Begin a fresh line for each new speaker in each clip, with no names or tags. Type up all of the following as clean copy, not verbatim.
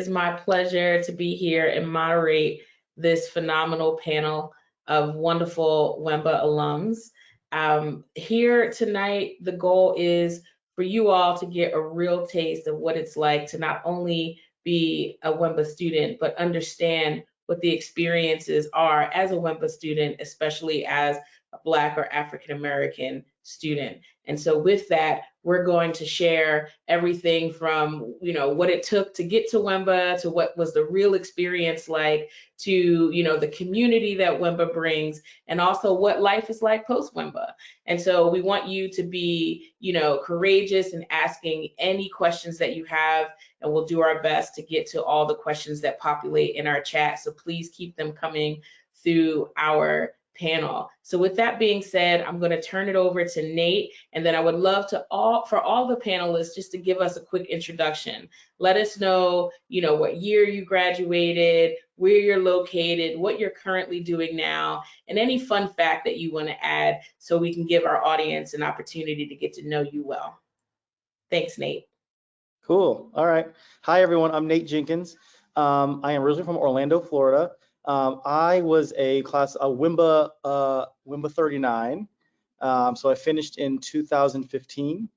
It's my pleasure to be here and moderate this phenomenal panel of wonderful WEMBA alums. Here tonight, the goal is for you all to get a real taste of what it's like to not only be a WEMBA student, but understand what the experiences are as a WEMBA student, especially as a Black or African American student. And so with that, we're going to share everything from, what it took to get to WEMBA, to what was the real experience like, to, the community that WEMBA brings, and also what life is like post WEMBA. And so we want you to be, courageous in asking any questions that you have, and we'll do our best to get to all the questions that populate in our chat. So please keep them coming through our panel. So with that being said, I'm going to turn it over to Nate, and then I would love for all the panelists just to give us a quick introduction. Let us know, what year you graduated, where you're located, what you're currently doing now, and any fun fact that you want to add so we can give our audience an opportunity to get to know you well. Thanks, Nate.
Cool. All right. Hi, everyone. I'm Nate Jenkins. I am originally from Orlando, Florida. I was a WEMBA 39. So I finished in 2015.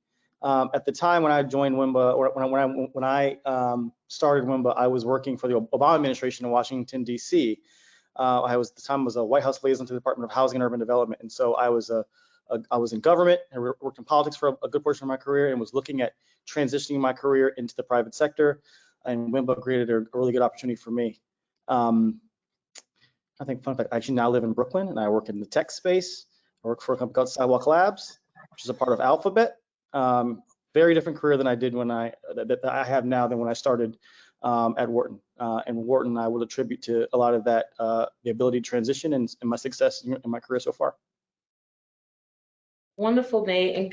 At the time when I joined WEMBA, or when I started WEMBA, I was working for the Obama administration in Washington, D.C. I was a White House liaison to the Department of Housing and Urban Development, and so I was in government and worked in politics for a good portion of my career, and was looking at transitioning my career into the private sector. And WEMBA created a really good opportunity for me. I think, fun fact, I actually now live in Brooklyn, and I work in the tech space. I work for a company called Sidewalk Labs, which is a part of Alphabet. Very different career than I did that I have now than when I started at Wharton. And Wharton, I will attribute to a lot of that, the ability to transition and my success in my career so far.
Wonderful, Nate, and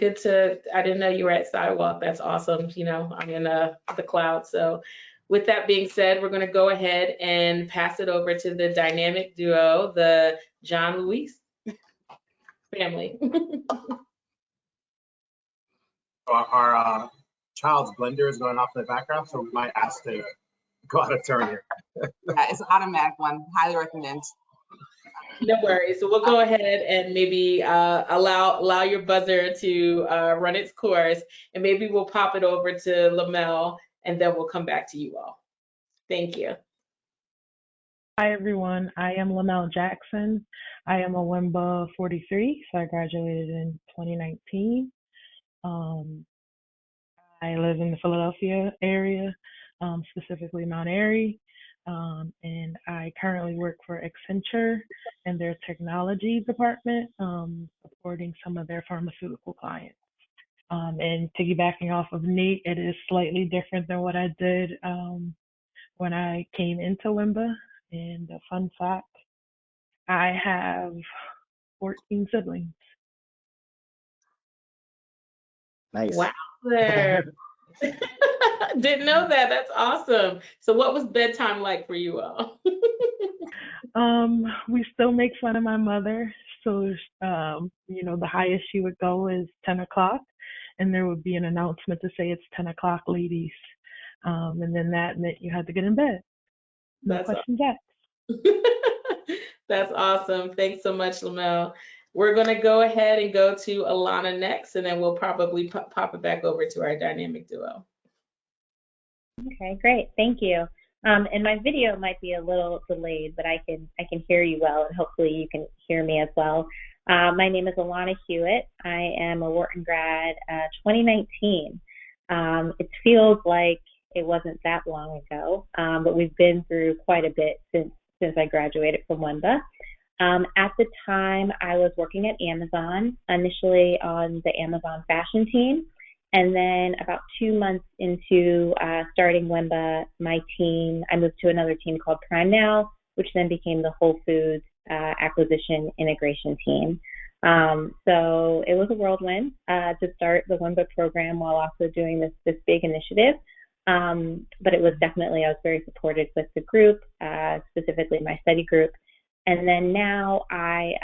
I didn't know you were at Sidewalk. That's awesome. I'm in the cloud. So with that being said, we're going to go ahead and pass it over to the dynamic duo, the John Luis family.
Our child's blender is going off in the background, so we might ask to go out of turn here.
Yeah, it's an automatic one. Highly recommend.
No worries. So we'll go ahead and maybe allow your buzzer to run its course, and maybe we'll pop it over to Lamel, and then we'll come back to you all. Thank you.
Hi, everyone. I am Lamel Jackson. I am a WEMBA 43, so I graduated in 2019. I live in the Philadelphia area, specifically Mount Airy. And I currently work for Accenture in their technology department, supporting some of their pharmaceutical clients. And piggybacking off of Nate, it is slightly different than what I did when I came into WEMBA. And a fun fact, I have 14 siblings.
Nice.
Wow. Didn't know that. That's awesome. So what was bedtime like for you all?
We still make fun of my mother. So, the highest she would go is 10 o'clock, and there would be an announcement to say it's 10 o'clock, ladies. And then that meant you had to get in bed. No questions asked.
That's awesome. Thanks so much, Lamel. We're going to go ahead and go to Alana next, and then we'll probably pop it back over to our dynamic duo.
Okay, great. Thank you. And my video might be a little delayed, but I can hear you well, and hopefully you can hear me as well. My name is Alana Hewitt. I am a Wharton grad, 2019. It feels like it wasn't that long ago, but we've been through quite a bit since I graduated from WEMBA. At the time, I was working at Amazon, initially on the Amazon fashion team. And then about 2 months into starting WEMBA, I moved to another team called Prime Now, which then became the Whole Foods acquisition integration team. So it was a whirlwind to start the WEMBA program while also doing this big initiative. But it was definitely, I was very supported with the group, specifically my study group. And then now I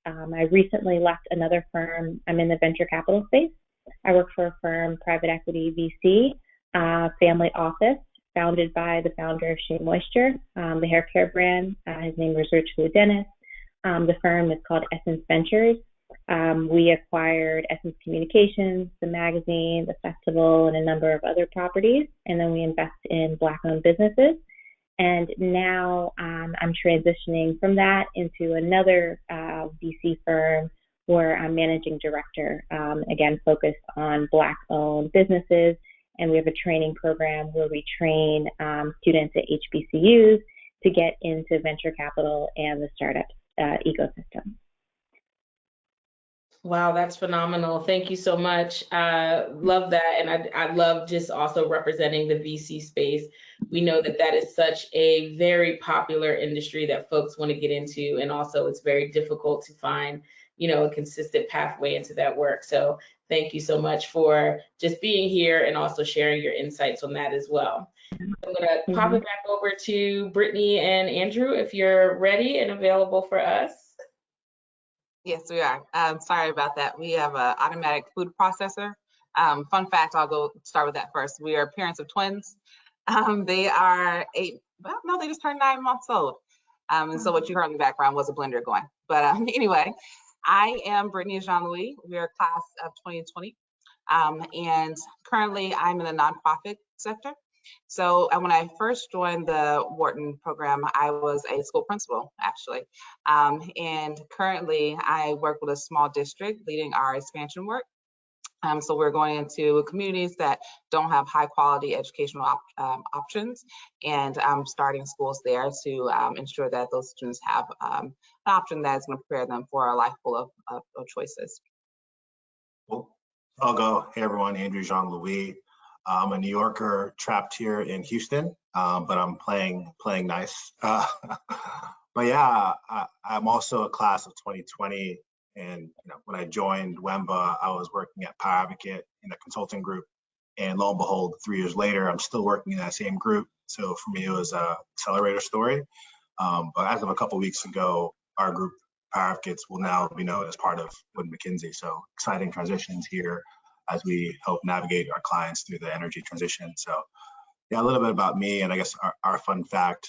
I recently left another firm. I'm in the venture capital space. I work for a firm, private equity VC, family office. founded by the founder of Shea Moisture, the hair care brand. His name is Richard Dennis. The firm is called Essence Ventures. We acquired Essence Communications, the magazine, the festival, and a number of other properties. And then we invest in Black-owned businesses. And now I'm transitioning from that into another VC firm where I'm managing director, again, focused on Black-owned businesses. And we have a training program where we train students at HBCUs to get into venture capital and the startup ecosystem.
Wow, that's phenomenal. Thank you so much. Love that. And I love just also representing the VC space. We know that that is such a very popular industry that folks want to get into. And also it's very difficult to find, you know, a consistent pathway into that work. So thank you so much for just being here and also sharing your insights on that as well. I'm going to pop it back over to Brittany and Andrew if you're ready and available for us.
Yes, we are. Sorry about that. We have an automatic food processor. Fun fact, I'll go start with that first. We are parents of twins. They are they just turned 9 months old. And so what you heard in the background was a blender going. But anyway, I am Brittany and Jean-Louis. We are class of 2020. And currently I'm in the nonprofit sector. So when I first joined the Wharton program, I was a school principal, actually. And currently I work with a small district leading our expansion work. So we're going into communities that don't have high quality educational options, and starting schools there to ensure that those students have an option that's going to prepare them for a life full of choices.
Well, I'll go. Hey everyone, Andrew Jean-Louis. I'm a New Yorker trapped here in Houston, but I'm playing nice. But yeah, I'm also a class of 2020. And you know, when I joined WEMBA, I was working at Power Advocate in the consulting group. And lo and behold, 3 years later, I'm still working in that same group. So for me, it was a accelerator story. But as of a couple of weeks ago, our group, Power Advocates, will now be known as part of Wood Mackenzie. So exciting transitions here as we help navigate our clients through the energy transition. So yeah, a little bit about me, and I guess our fun fact,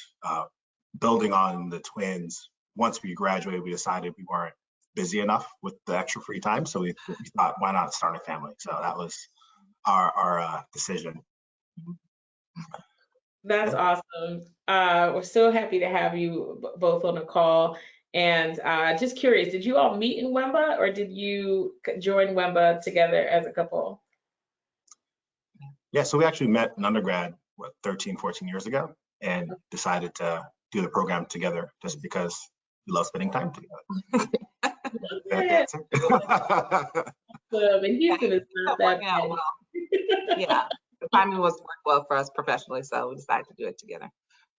building on the twins, once we graduated, we decided we weren't busy enough with the extra free time. So we thought, why not start a family? So that was our decision.
That's awesome. We're so happy to have you both on the call. And just curious, did you all meet in WEMBA or did you join WEMBA together as a couple?
Yeah, so we actually met in undergrad, 13, 14 years ago, and decided to do the program together just because we love spending time together.
Yeah. In Houston, it's not that bad.
Well. Yeah, the timing worked well for us professionally, so we decided to do it together.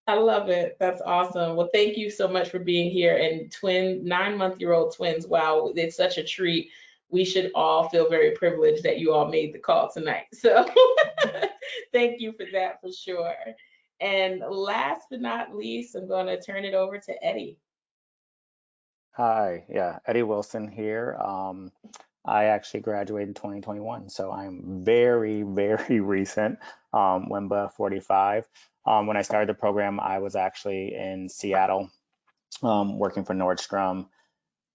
I love it. That's awesome. Well, thank you so much for being here. And 9-month-old twins, wow, it's such a treat. We should all feel very privileged that you all made the call tonight. So thank you for that for sure. And last but not least, I'm going to turn it over to Eddie.
Hi, yeah, Eddie Wilson here. I actually graduated in 2021, so I'm very, very recent, WEMBA 45. When I started the program, I was actually in Seattle working for Nordstrom.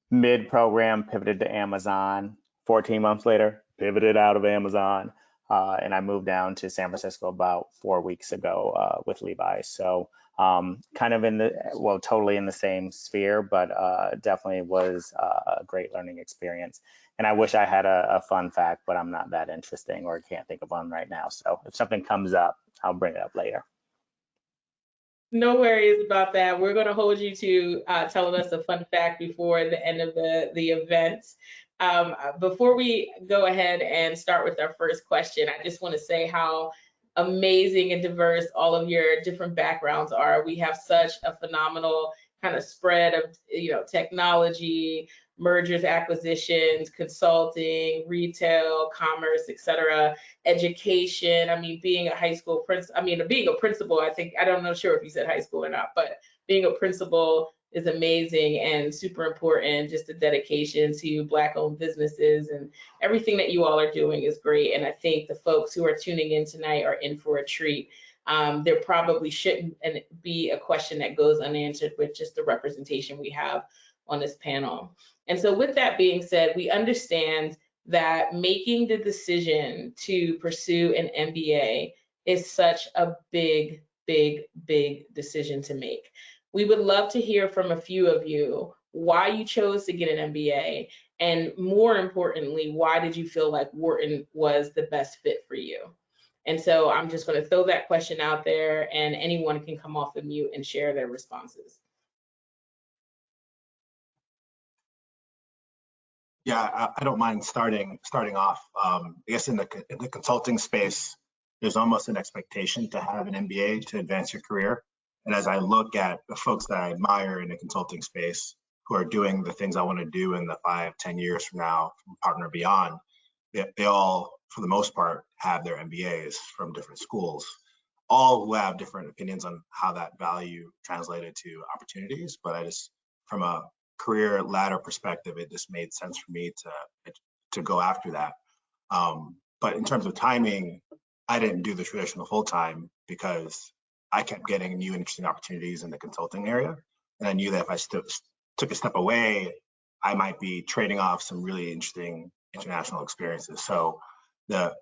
Mid-program, pivoted to Amazon. 14 months later, pivoted out of Amazon, and I moved down to San Francisco about 4 weeks ago with Levi. So kind of totally in the same sphere, but definitely was a great learning experience. And I wish I had a fun fact, but I'm not that interesting or can't think of one right now. So if something comes up, I'll bring it up later.
No worries about that. We're going to hold you to telling us a fun fact before the end of the event. Before we go ahead and start with our first question, I just want to say how amazing and diverse all of your different backgrounds are. We have such a phenomenal kind of spread of, you know, technology, mergers, acquisitions, consulting, retail, commerce, etc., education. I mean, being a high school being a principal, I'm not sure if you said high school or not, but being a principal is amazing and super important. Just the dedication to Black-owned businesses and everything that you all are doing is great. And I think the folks who are tuning in tonight are in for a treat. There probably shouldn't be a question that goes unanswered with just the representation we have on this panel. And so with that being said, we understand that making the decision to pursue an MBA is such a big decision to make. We would love to hear from a few of you why you chose to get an MBA, and more importantly, why did you feel like Wharton was the best fit for you? And so I'm just going to throw that question out there, and anyone can come off the mute and share their responses.
Yeah, I don't mind starting off. I guess in the consulting space, there's almost an expectation to have an MBA to advance your career. And as I look at the folks that I admire in the consulting space who are doing the things I want to do in the 5-10 years from now, from partner beyond, they all, for the most part, have their MBAs from different schools, all who have different opinions on how that value translated to opportunities. But I just, from a career ladder perspective, it just made sense for me to go after that. But in terms of timing, I didn't do the traditional full-time because I kept getting new interesting opportunities in the consulting area. And I knew that if I took a step away, I might be trading off some really interesting international experiences. So the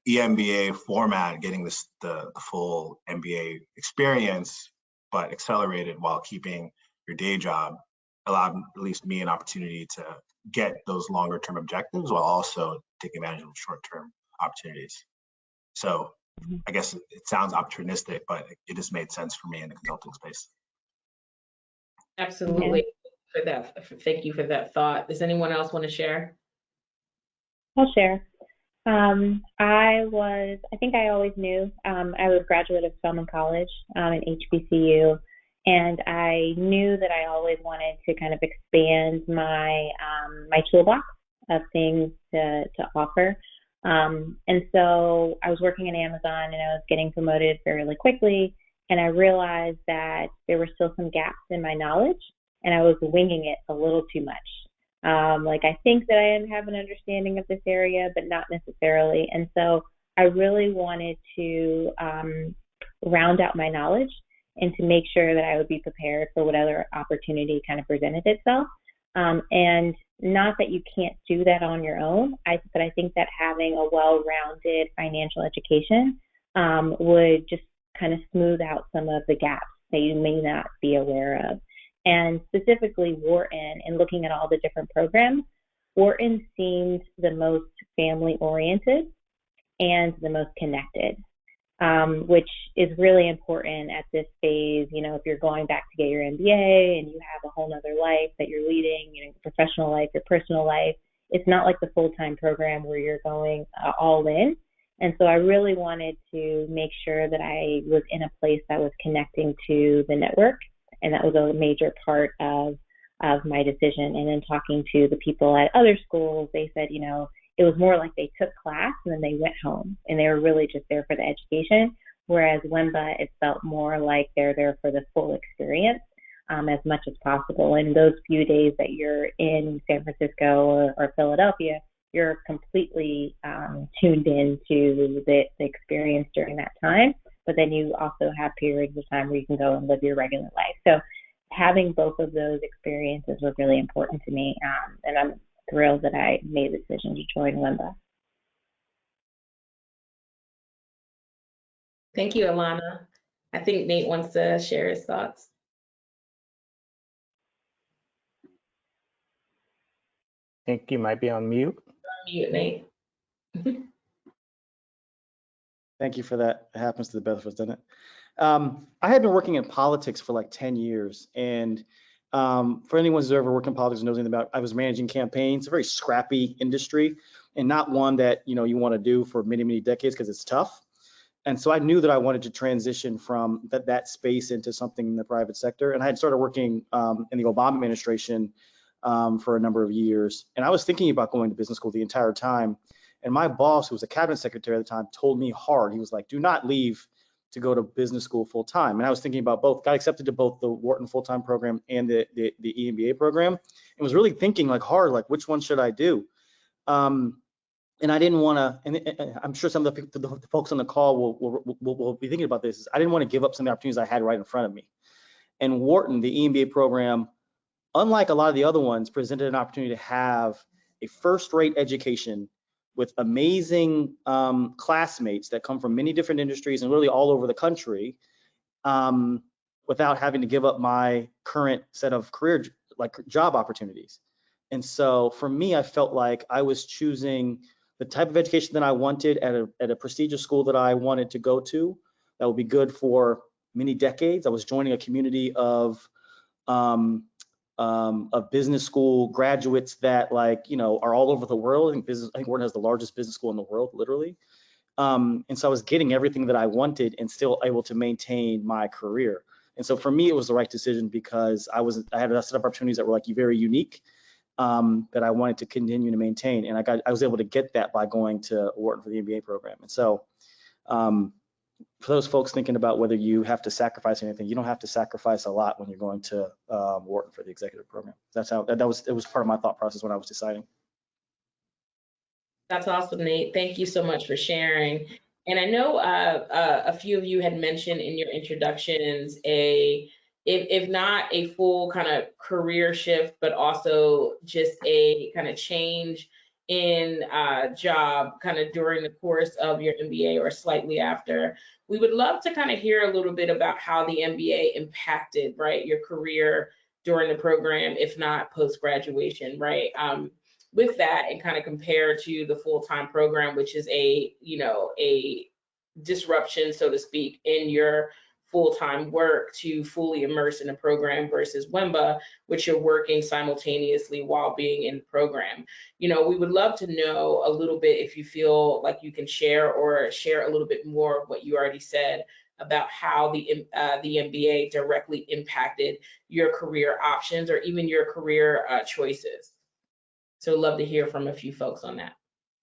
EMBA format, getting the full MBA experience, but accelerated while keeping your day job, allowed at least me an opportunity to get those longer term objectives while also taking advantage of short term opportunities. So I guess it sounds opportunistic, but it just made sense for me in the consulting space.
Absolutely. Thank you for that thought. Does anyone else want to share?
I'll share. I think I always knew I was a graduate of Spelman College in HBCU, and I knew that I always wanted to kind of expand my my toolbox of things to offer. And so I was working at Amazon, and I was getting promoted fairly quickly, and I realized that there were still some gaps in my knowledge, and I was winging it a little too much. Like, I think that I have an understanding of this area, but not necessarily. And so I really wanted to round out my knowledge and to make sure that I would be prepared for whatever opportunity kind of presented itself. And not that you can't do that on your own, but I think that having a well-rounded financial education would just kind of smooth out some of the gaps that you may not be aware of. And specifically Wharton, and looking at all the different programs, Wharton seemed the most family-oriented and the most connected, which is really important at this phase. You know, if you're going back to get your MBA and you have a whole nother life that you're leading, you know, your professional life, your personal life, it's not like the full-time program where you're going all in. And so I really wanted to make sure that I was in a place that was connecting to the network. And that was a major part of my decision. And then talking to the people at other schools, they said, you know, it was more like they took class and then they went home, and they were really just there for the education. Whereas WEMBA, it felt more like they're there for the full experience as much as possible. And those few days that you're in San Francisco or Philadelphia, you're completely tuned into the experience during that time. But then you also have periods of time where you can go and live your regular life. So having both of those experiences was really important to me. And I'm thrilled that I made the decision to join WEMBA.
Thank you, Alana. I think Nate wants to share his thoughts.
I think you might be on mute.
Mute, Nate.
Thank you for that. It happens to the best of us, doesn't it? I had been working in politics for like 10 years. And for anyone who's ever worked in politics and knows anything about, I was managing campaigns. It's a very scrappy industry, and not one that, you know, you want to do for many, many decades because it's tough. And so I knew that I wanted to transition from that space into something in the private sector. And I had started working in the Obama administration for a number of years. And I was thinking about going to business school the entire time. And my boss, who was a cabinet secretary at the time, told me hard. He was like, do not leave to go to business school full time. And I was thinking about both, got accepted to both the Wharton full-time program and the EMBA program, and was really thinking like hard, like which one should I do? and I didn't want to, and I'm sure some of the folks on the call will be thinking about this, is I didn't want to give up some of the opportunities I had right in front of me. And Wharton, the EMBA program, unlike a lot of the other ones, presented an opportunity to have a first-rate education with amazing classmates that come from many different industries and really all over the country, without having to give up my current set of career, like job opportunities. And so for me, I felt like I was choosing the type of education that I wanted at a prestigious school that I wanted to go to that would be good for many decades. I was joining a community of business school graduates that, like, you know, are all over the world. I think Wharton has the largest business school in the world, literally. And so I was getting everything that I wanted and still able to maintain my career. And so for me, it was the right decision because I had a set of opportunities that were like very unique, that I wanted to continue to maintain. And I was able to get that by going to Wharton for the MBA program. And so for those folks thinking about whether you have to sacrifice anything, you don't have to sacrifice a lot when you're going to Wharton for the executive program. That's how it was part of my thought process when I was deciding.
That's awesome, Nate. Thank you so much for sharing. And I know a few of you had mentioned in your introductions if not a full kind of career shift, but also just a kind of change in job kind of during the course of your MBA or slightly after. We would love to kind of hear a little bit about how the MBA impacted, right, your career during the program, if not post-graduation, right? With that, and kind of compare to the full-time program, which is a disruption, so to speak, in your full-time work to fully immerse in a program versus WEMBA, which you're working simultaneously while being in the program. We would love to know a little bit, if you feel like you can share a little bit more of what you already said about how the MBA directly impacted your career options or even your career choices. So love to hear from a few folks on that.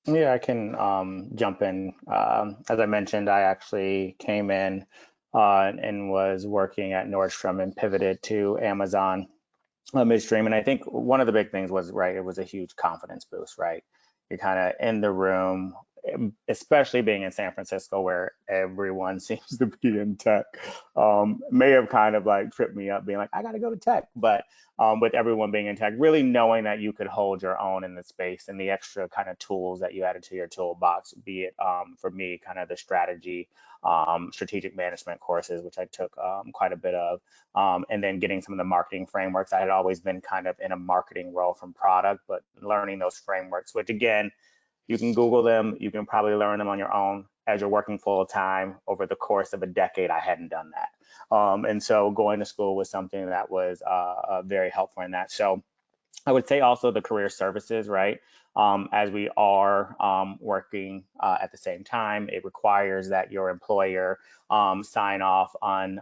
Yeah, I can jump in. As I mentioned, I actually came in and was working at Nordstrom and pivoted to Amazon midstream. And I think one of the big things was, right, it was a huge confidence boost, right? You're kind of in the room, especially being in San Francisco where everyone seems to be in tech. May have kind of like tripped me up being like, I got to go to tech. But with everyone being in tech, really knowing that you could hold your own in the space and the extra kind of tools that you added to your toolbox, be it for me, kind of the strategic management courses, which I took quite a bit of, and then getting some of the marketing frameworks. I had always been kind of in a marketing role from product, but learning those frameworks, which again, you can Google them, you can probably learn them on your own as you're working full time. Over the course of a decade, I hadn't done that. And so going to school was something that was very helpful in that. So I would say also the career services, right? As we are working at the same time, it requires that your employer sign off on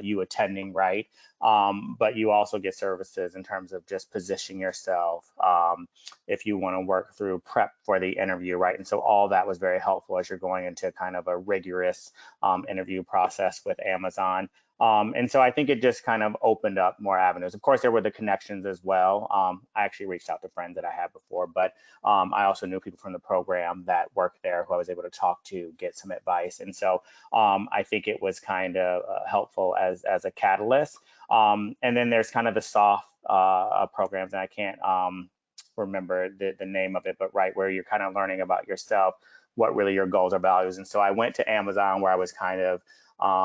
you attending, right? But you also get services in terms of just positioning yourself if you want to work through prep for the interview, right? And so all that was very helpful as you're going into kind of a rigorous interview process with Amazon. And so I think it just kind of opened up more avenues. Of course, there were the connections as well. I actually reached out to friends that I had before, but I also knew people from the program that worked there who I was able to talk to, get some advice. And so I think it was kind of helpful as a catalyst. And then there's kind of the soft programs, and I can't remember the name of it, but right, where you're kind of learning about yourself, what really your goals or values. And so I went to Amazon where I was kind of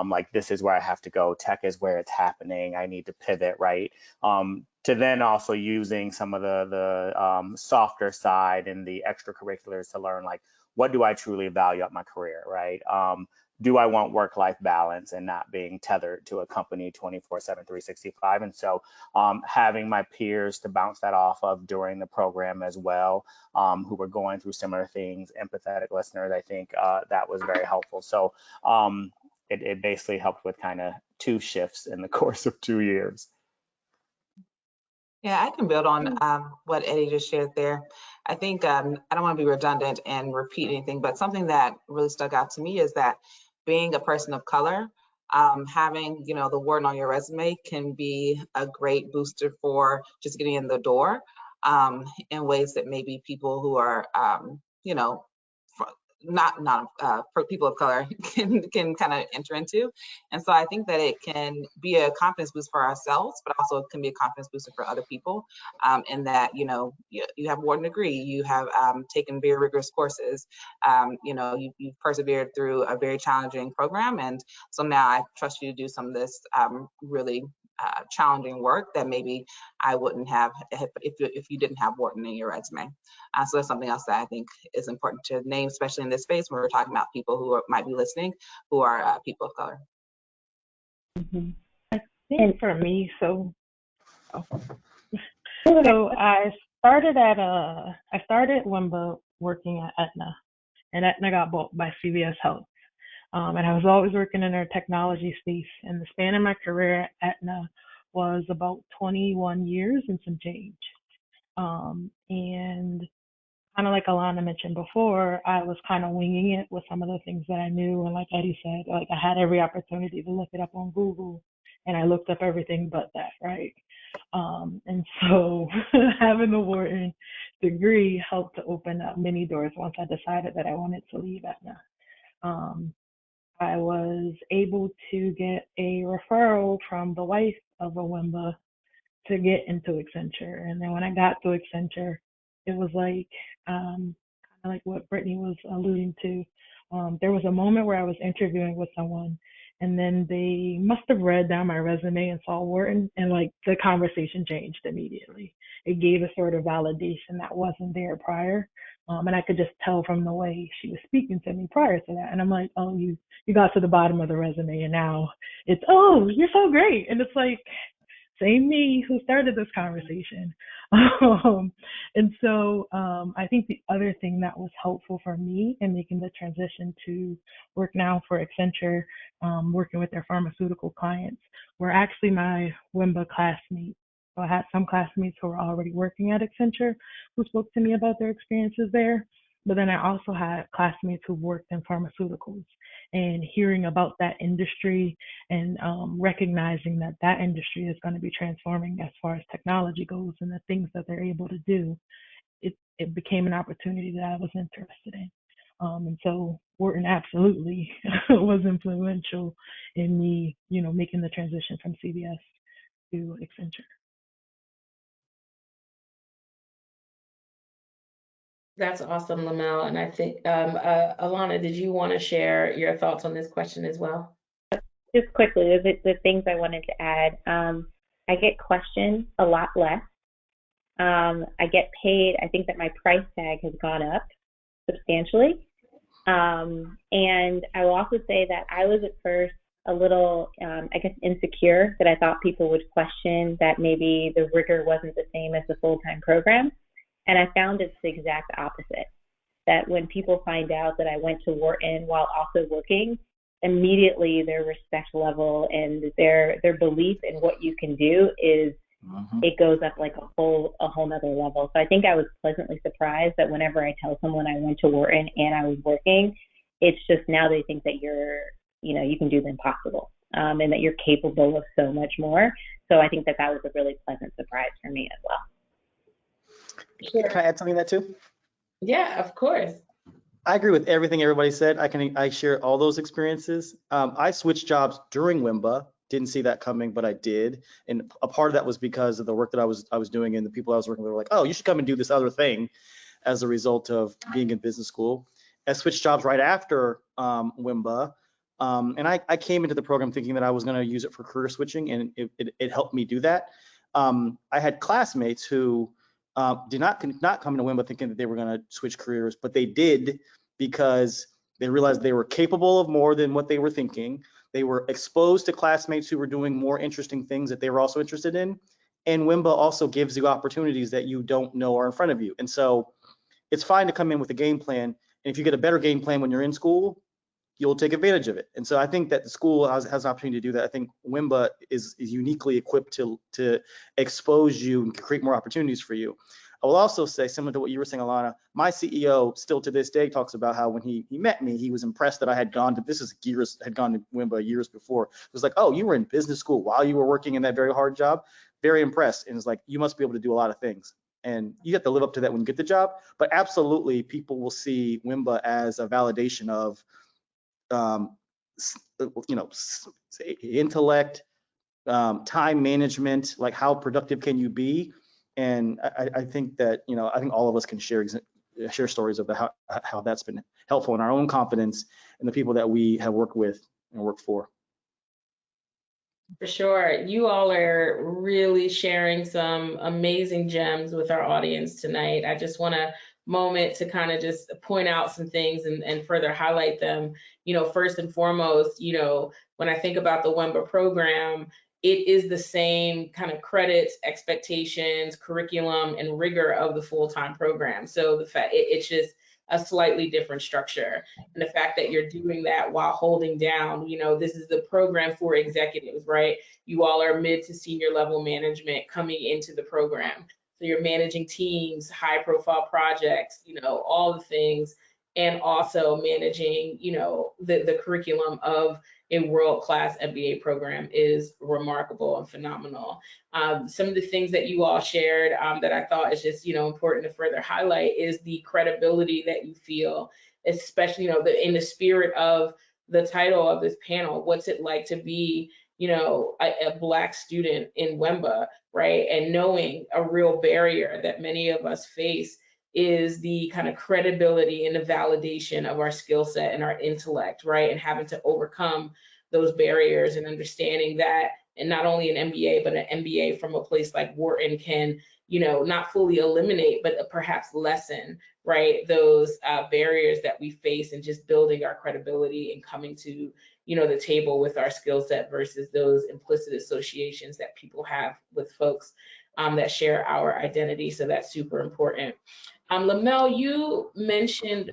like, this is where I have to go. Tech is where it's happening. I need to pivot, right? To then also using some of the softer side and the extracurriculars to learn, like, what do I truly value at my career, right? Do I want work-life balance and not being tethered to a company 24/7, 365? And so having my peers to bounce that off of during the program as well, who were going through similar things, empathetic listeners, I think that was very helpful. So it basically helped with kind of 2 shifts in the course of 2 years.
Yeah, I can build on what Eddie just shared there. I think I don't want to be redundant and repeat anything, but something that really stuck out to me is that being a person of color, having the Wharton on your resume can be a great booster for just getting in the door in ways that maybe people who are for people of color can kind of enter into. And so I think that it can be a confidence boost for ourselves, but also it can be a confidence booster for other people. In that, you have Wharton degree, you have taken very rigorous courses, you've persevered through a very challenging program. And so now I trust you to do some of this really challenging work that maybe I wouldn't have if you didn't have Wharton in your resume. So that's something else that I think is important to name, especially in this space when we're talking about people who might be listening, who are people of color.
Mm-hmm. I think for me, so I started WEMBA working at Aetna, and Aetna got bought by CVS Health. And I was always working in their technology space, and the span of my career at Aetna was about 21 years and some change. And kind of like Alana mentioned before, I was kind of winging it with some of the things that I knew. And like Eddie said, like I had every opportunity to look it up on Google, and I looked up everything but that, right? And so having the Wharton degree helped to open up many doors once I decided that I wanted to leave Aetna. I was able to get a referral from the wife of a WEMBA to get into Accenture. And then when I got to Accenture, it was like, kind of like what Brittany was alluding to. There was a moment where I was interviewing with someone, and then they must have read down my resume and saw Wharton, and like the conversation changed immediately. It gave a sort of validation that wasn't there prior. And I could just tell from the way she was speaking to me prior to that. And I'm like, oh, you got to the bottom of the resume, and now it's, oh, you're so great. And it's like, same me who started this conversation. And so I think the other thing that was helpful for me in making the transition to work now for Accenture, working with their pharmaceutical clients, were actually my WEMBA classmates. So I had some classmates who were already working at Accenture who spoke to me about their experiences there. But then I also had classmates who worked in pharmaceuticals, and hearing about that industry and recognizing that that industry is going to be transforming as far as technology goes and the things that they're able to do, it became an opportunity that I was interested in. And so Wharton absolutely was influential in me, making the transition from CVS to Accenture.
That's awesome, Lamel. And I think, Alana, did you want to share your thoughts on this question as well?
Just quickly, the things I wanted to add. I get questioned a lot less. I get paid. I think that my price tag has gone up substantially. And I will also say that I was at first a little, insecure, that I thought people would question that maybe the rigor wasn't the same as the full-time program. And I found it's the exact opposite, that when people find out that I went to Wharton while also working, immediately their respect level and their belief in what you can do is, it goes up like a whole nother level. So I think I was pleasantly surprised that whenever I tell someone I went to Wharton and I was working, it's just now they think that you can do the impossible, and that you're capable of so much more. So I think that was a really pleasant surprise for me as well.
Sure. Can I add something to that too?
Yeah, of course.
I agree with everything everybody said. I share all those experiences. I switched jobs during WEMBA. Didn't see that coming, but I did. And a part of that was because of the work that I was doing, and the people I was working with were like, oh, you should come and do this other thing as a result of being in business school. I switched jobs right after WEMBA. And I came into the program thinking that I was going to use it for career switching, and it helped me do that. I had classmates who did not come to WEMBA thinking that they were going to switch careers, but they did because they realized they were capable of more than what they were thinking. They were exposed to classmates who were doing more interesting things that they were also interested in. And WEMBA also gives you opportunities that you don't know are in front of you. And so it's fine to come in with a game plan. And if you get a better game plan when you're in school, you'll take advantage of it. And so I think that the school has an opportunity to do that. I think WEMBA is uniquely equipped to expose you and create more opportunities for you. I will also say, similar to what you were saying, Alana, my CEO still to this day talks about how when he met me, he was impressed that I had gone to WEMBA years before. It was like, oh, you were in business school while you were working in that very hard job. Very impressed. And it's like, you must be able to do a lot of things. and you have to live up to that when you get the job. But absolutely, people will see WEMBA as a validation of, intellect, time management, like how productive can you be? And I think that, I think all of us can share stories about how that's been helpful in our own confidence and the people that we have worked with and worked for.
For sure. You all are really sharing some amazing gems with our audience tonight. I just want a moment to kind of just point out some things and further highlight them. First and foremost, when I think about the WEMBA program, it is the same kind of credits, expectations, curriculum, and rigor of the full-time program. So the fact it's just a slightly different structure. And the fact that you're doing that while holding down, this is the program for executives, right? You all are mid to senior level management coming into the program. So you're managing teams, high profile projects, all the things, and also managing, the curriculum of a world-class MBA program is remarkable and phenomenal. Some of the things that you all shared that I thought is just, important to further highlight is the credibility that you feel, especially, in the spirit of the title of this panel, what's it like to be, a Black student in WEMBA, right? And knowing a real barrier that many of us face is the kind of credibility and the validation of our skill set and our intellect, right? And having to overcome those barriers and understanding that, and not only an MBA, but an MBA from a place like Wharton can, not fully eliminate, but perhaps lessen, right, those barriers that we face, and just building our credibility and coming to, the table with our skill set versus those implicit associations that people have with folks that share our identity. So that's super important. Lamel, you mentioned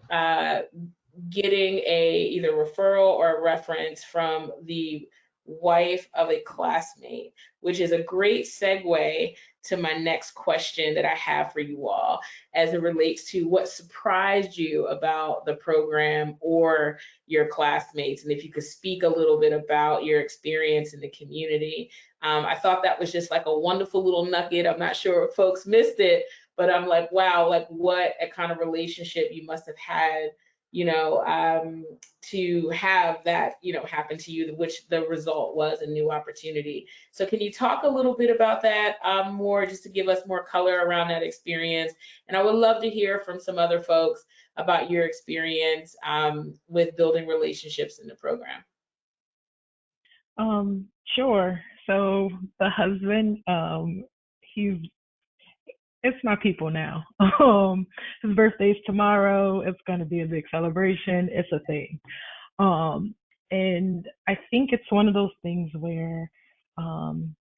getting either referral or a reference from the wife of a classmate, which is a great segue to my next question that I have for you all as it relates to what surprised you about the program or your classmates. And if you could speak a little bit about your experience in the community. I thought that was just like a wonderful little nugget. I'm not sure if folks missed it, but I'm like, wow, like what a kind of relationship you must have had, to have that, happen to you, which the result was a new opportunity. So can you talk a little bit about that more, just to give us more color around that experience? And I would love to hear from some other folks about your experience with building relationships in the program.
Sure. So the husband, it's my people now. His birthday's tomorrow. It's going to be a big celebration. It's a thing. And I think it's one of those things where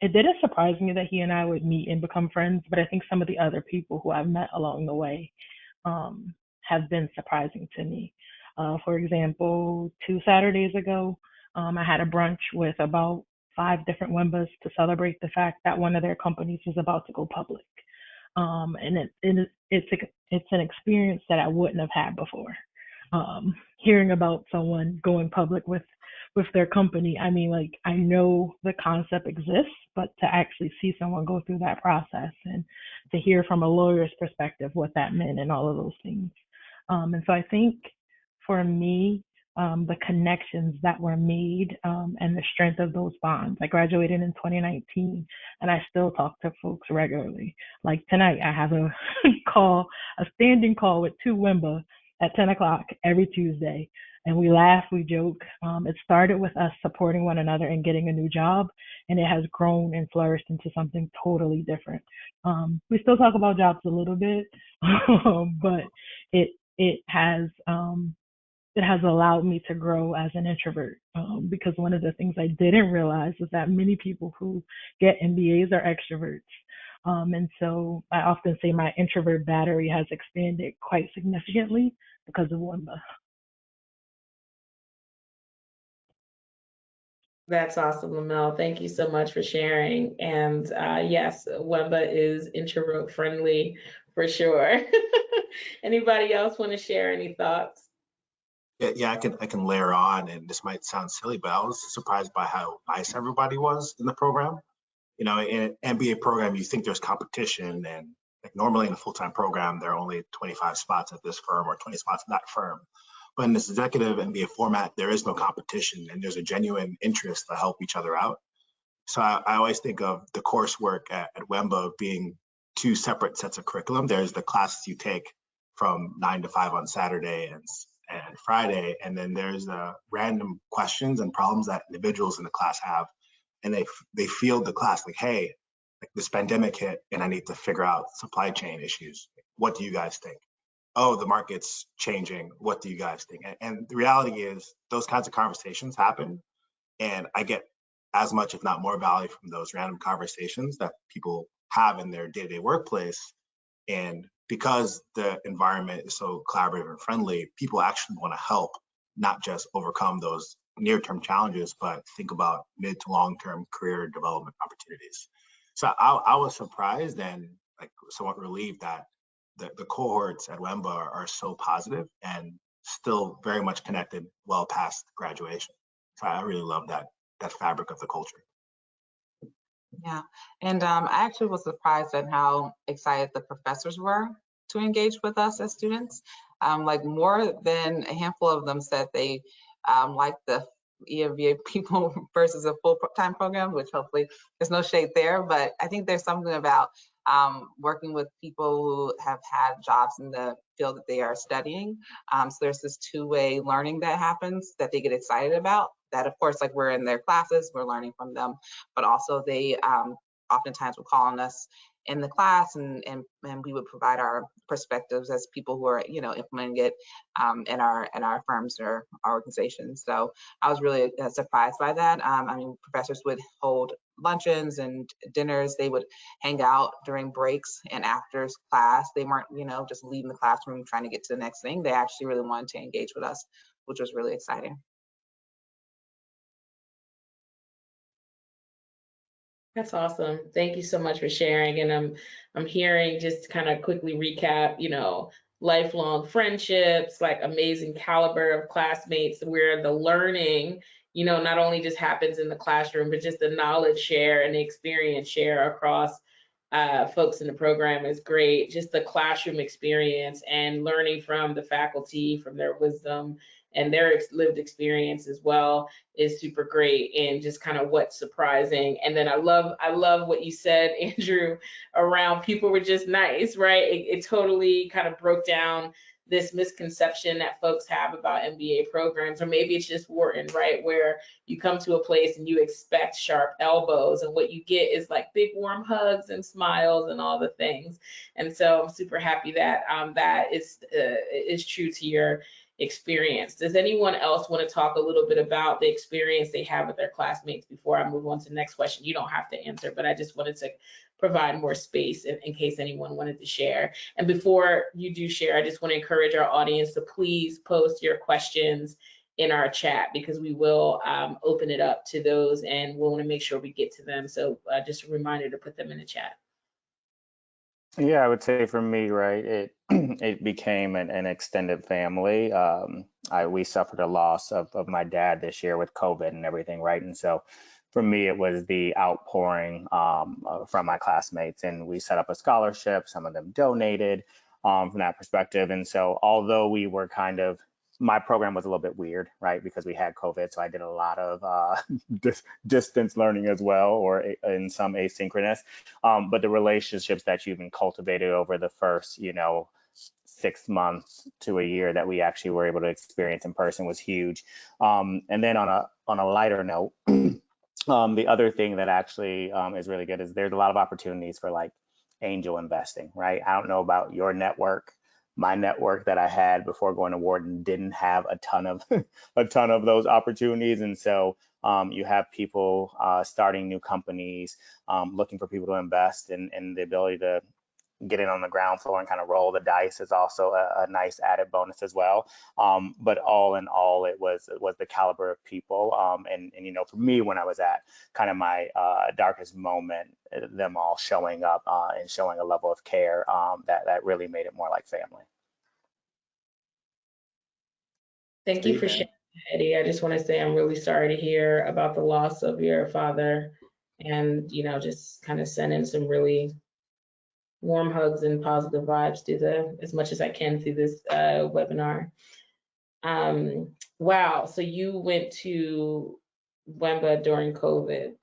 it didn't surprise me that he and I would meet and become friends, but I think some of the other people who I've met along the way have been surprising to me. For example, 2 Saturdays ago, I had a brunch with about 5 different WEMBAs to celebrate the fact that one of their companies was about to go public. And it's an experience that I wouldn't have had before. Hearing about someone going public with their company, I mean, like, I know the concept exists, but to actually see someone go through that process and to hear from a lawyer's perspective what that meant and all of those things. And so I think for me, the connections that were made and the strength of those bonds. I graduated in 2019 and I still talk to folks regularly. Like tonight, I have a standing call with 2 WEMBA at 10 o'clock every Tuesday. And we laugh, we joke. It started with us supporting one another and getting a new job, and it has grown and flourished into something totally different. We still talk about jobs a little bit, but it has allowed me to grow as an introvert, because one of the things I didn't realize is that many people who get MBAs are extroverts. And so I often say my introvert battery has expanded quite significantly because of WEMBA.
That's awesome, Lamel. Thank you so much for sharing. And yes, WEMBA is introvert friendly for sure. Anybody else want to share any thoughts?
Yeah, I can layer on, and this might sound silly, but I was surprised by how nice everybody was in the program. In an MBA program, you think there's competition and Like normally in a full-time program, there are only 25 spots at this firm or 20 spots at that firm. But in this executive MBA format, there is no competition and there's a genuine interest to help each other out. So I always think of the coursework at WEMBA being two separate sets of curriculum. There's the classes you take from 9 to 5 on Saturday and Friday, and then there's the random questions and problems that individuals in the class have, and they field the class like, hey, like this pandemic hit and I need to figure out supply chain issues. What do you guys think? Oh, the market's changing. What do you guys think? And the reality is those kinds of conversations happen, and I get as much, if not more, value from those random conversations that people have in their day-to-day workplace. And because the environment is so collaborative and friendly, people actually want to help, not just overcome those near-term challenges, but think about mid to long-term career development opportunities. So I was surprised and like somewhat relieved that the cohorts at WEMBA are so positive and still very much connected well past graduation. So I really love that fabric of the culture.
Yeah, and I actually was surprised at how excited the professors were to engage with us as students. Like more than a handful of them said they like the EMBA people versus a full-time program, which hopefully there's no shade there, but I think there's something about working with people who have had jobs in the field that they are studying. So there's this two-way learning that happens that they get excited about, that of course, like we're in their classes, we're learning from them, but also they oftentimes will call on us in the class and we would provide our perspectives as people who are, you know, implementing it in our firms or our organizations. So I was really surprised by that. I mean, professors would hold luncheons and dinners. They would hang out during breaks and after class. They weren't, you know, just leaving the classroom trying to get to the next thing. They actually really wanted to engage with us, which was really exciting.
That's awesome. Thank you so much for sharing. And I'm hearing, just to kind of quickly recap, you know, lifelong friendships, like amazing caliber of classmates, where the learning, you know, not only just happens in the classroom, but just the knowledge share and the experience share across folks in the program is great. Just the classroom experience and learning from the faculty, from their wisdom and their lived experience as well is super great. And just kind of what's surprising. And then I love what you said, Andrew, around people were just nice, right? It totally kind of broke down this misconception that folks have about MBA programs, or maybe it's just Wharton, right? Where you come to a place and you expect sharp elbows, and what you get is like big warm hugs and smiles and all the things. And so I'm super happy that that is true to your experience. Does anyone else want to talk a little bit about the experience they have with their classmates before I move on to the next question? You don't have to answer, but I just wanted to provide more space in case anyone wanted to share. And before you do share, I just want to encourage our audience to please post your questions in our chat, because we will open it up to those and we'll want to make sure we get to them. So just a reminder to put them in the chat.
Yeah, I would say for me, right, it became an extended family. We suffered a loss of my dad this year with COVID and everything, right? And so for me, it was the outpouring from my classmates, and we set up a scholarship. Some of them donated from that perspective. And so although we were kind of, my program was a little bit weird, right? Because we had COVID. So I did a lot of distance learning as well, or in some asynchronous. But the relationships that you've been cultivated over the first, 6 months to a year that we actually were able to experience in person was huge. And then on a lighter note, the other thing that actually is really good is there's a lot of opportunities for like angel investing, right? I don't know about your network. My network that I had before going to Wharton didn't have a ton of those opportunities, and so you have people starting new companies, looking for people to invest, and the ability to get in on the ground floor and kind of roll the dice is also a nice added bonus as well. But all in all, it was the caliber of people. And for me, when I was at kind of my darkest moment, them all showing up and showing a level of care that really made it more like family.
Thank you for sharing, Eddie. I just want to say I'm really sorry to hear about the loss of your father, and just kind of send in some really warm hugs and positive vibes as much as I can through this webinar. Wow, so you went to WEMBA during COVID.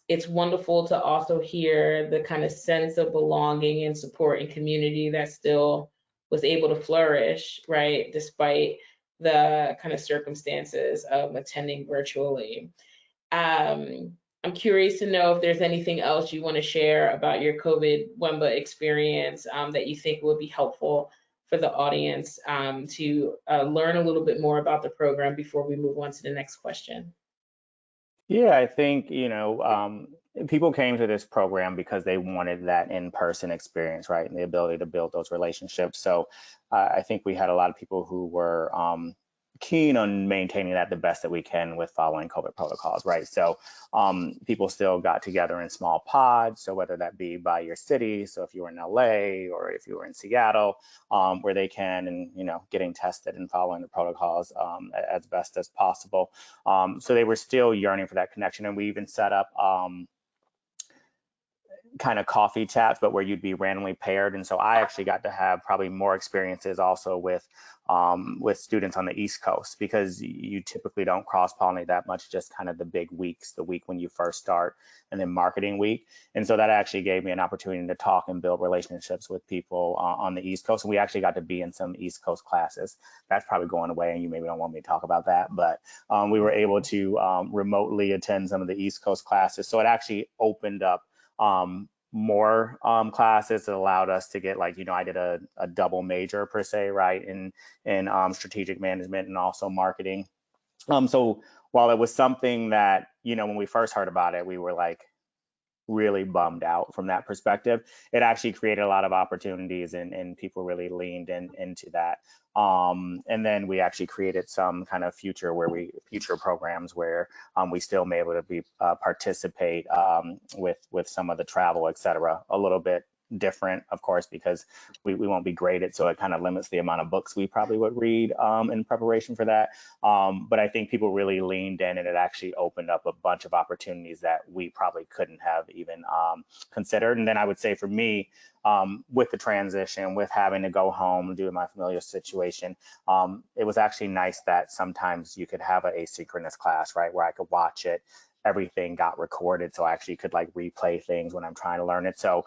It's wonderful to also hear the kind of sense of belonging and support and community that still was able to flourish, right, despite the kind of circumstances of attending virtually. I'm curious to know if there's anything else you want to share about your COVID WEMBA experience that you think would be helpful for the audience to learn a little bit more about the program before we move on to the next question.
Yeah, I think, people came to this program because they wanted that in-person experience, right? And the ability to build those relationships. So I think we had a lot of people who were keen on maintaining that the best that we can with following COVID protocols, right? So people still got together in small pods. So whether that be by your city, so if you were in LA or if you were in Seattle, where they can, and getting tested and following the protocols as best as possible. So they were still yearning for that connection, and we even set up kind of coffee chats, but where you'd be randomly paired. And so I actually got to have probably more experiences also with students on the East Coast, because you typically don't cross-pollinate that much, just kind of the big weeks, the week when you first start, and then marketing week. And so that actually gave me an opportunity to talk and build relationships with people on the East Coast. And we actually got to be in some East Coast classes. That's probably going away, and you maybe don't want me to talk about that, but we were able to remotely attend some of the East Coast classes. So it actually opened up more classes. That allowed us to get, like, I did a double major per se, right, in strategic management and also marketing. So while it was something that, when we first heard about it, we were like really bummed out from that perspective, it actually created a lot of opportunities, and people really leaned into that. And then we actually created some kind of future programs where we still may able to be participate with some of the travel, et cetera, a little bit different, of course, because we won't be graded, so it kind of limits the amount of books we probably would read in preparation for that. But I think people really leaned in, and it actually opened up a bunch of opportunities that we probably couldn't have even considered. And then I would say for me, with the transition, with having to go home due to my familial situation, it was actually nice that sometimes you could have an asynchronous class, right, where I could watch it. Everything got recorded, so I actually could like replay things when I'm trying to learn it. So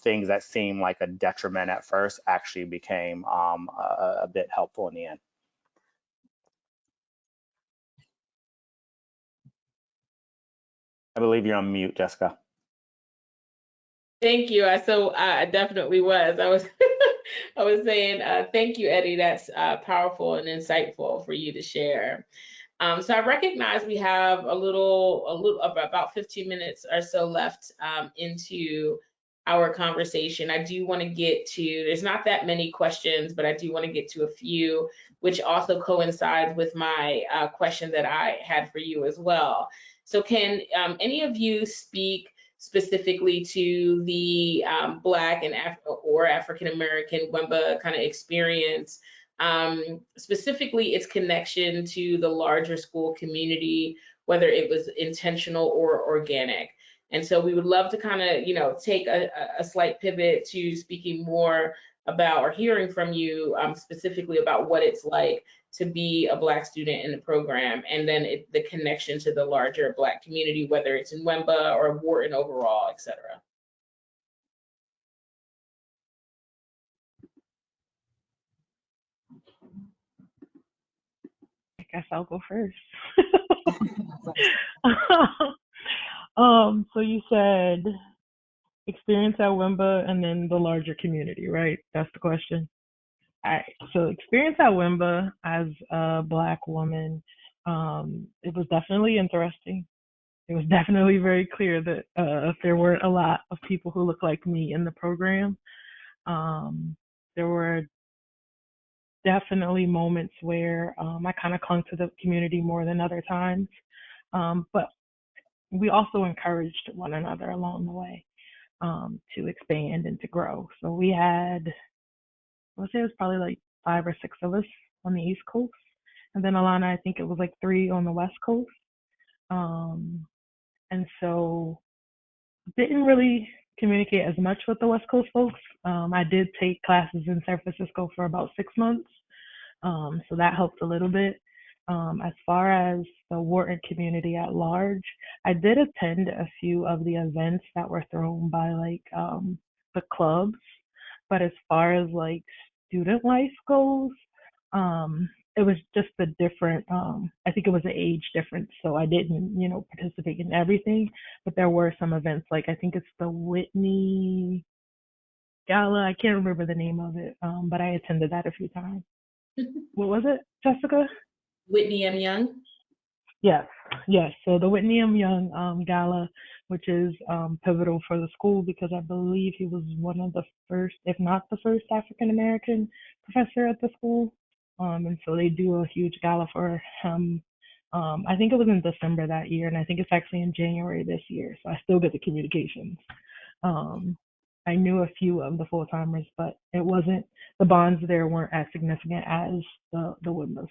things that seemed like a detriment at first actually became a bit helpful in the end. I believe you're on mute, Jessica.
Thank you. I definitely was. I was saying thank you, Eddie. That's powerful and insightful for you to share. So I recognize we have a little about 15 minutes or so left into our conversation. I do want to get to, there's not that many questions, but I do want to get to a few, which also coincides with my question that I had for you as well. So can any of you speak specifically to the Black and or African American WEMBA kind of experience? Specifically its connection to the larger school community, whether it was intentional or organic. And so we would love to kind of, take a slight pivot to speaking more about, or hearing from you specifically about what it's like to be a Black student in the program, and then the connection to the larger Black community, whether it's in WEMBA or Wharton overall, et cetera.
I guess I'll go first. So you said experience at WEMBA and then the larger community, right? That's the question. All right. So experience at WEMBA as a Black woman, it was definitely interesting. It was definitely very clear that there weren't a lot of people who look like me in the program. There were definitely moments where I kind of clung to the community more than other times. But we also encouraged one another along the way to expand and to grow. So we had, I would say it was probably like 5 or 6 of us on the East Coast. And then Alana, I think it was like 3 on the West Coast. And so didn't really communicate as much with the West Coast folks. I did take classes in San Francisco for about 6 months, so that helped a little bit. As far as the Wharton community at large, I did attend a few of the events that were thrown by like the clubs, but as far as like student life goes, it was just a different, I think it was an age difference, so I didn't, participate in everything, but there were some events, like I think it's the Whitney Gala, I can't remember the name of it, but I attended that a few times. What was it, Jessica?
Whitney M. Young?
Yes. So the Whitney M. Young Gala, which is pivotal for the school because I believe he was one of the first, if not the first, African American professor at the school. And so they do a huge gala for him. I think it was in December that year, and I think it's actually in January this year. So I still get the communications. I knew a few of the full timers, but it wasn't, the bonds there weren't as significant as the WEMBAs.